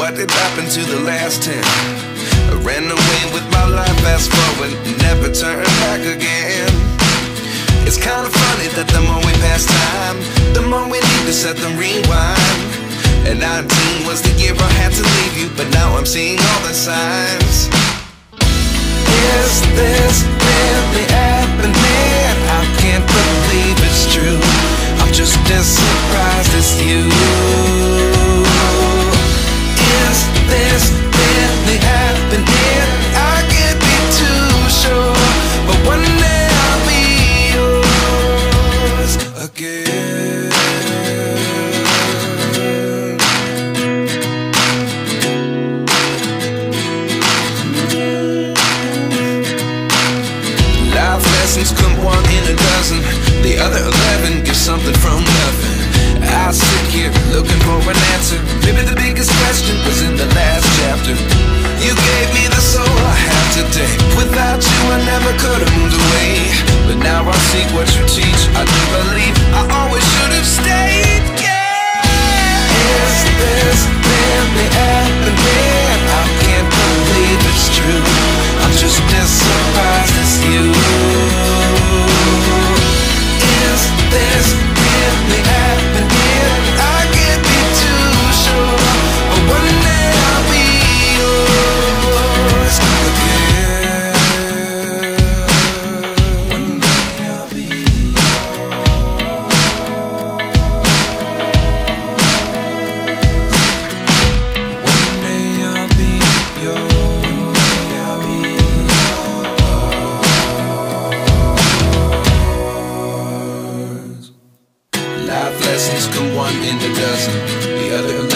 what did happen to the last 10? I ran away with my life, fast forward, never turn back again. It's kind of funny that the more we pass time, the more we need to set them rewind. And 19 was the year I had to leave you, but now I'm seeing all the signs. Is this really happening? I can't believe it's true. I'm just as surprised as you. Is this really happening? I can't be too sure, but one day I'll be yours again. Life lessons come one in a dozen. The other 11 give something from nothing. I sit here looking for an answer. Maybe the biggest question was in the last chapter. You gave me the soul I have today. Without you I never could have moved away. But now I see what you teach. I do believe I always should have stayed. Yeah. Is this really happening? I can't believe it's true. I'm just as surprised as you. Is this really happening? I can't be too sure, but one day I'll be yours again. One day I'll be yours. One day I'll be yours. I'll be yours. Life lessons come one in a dozen. The other 11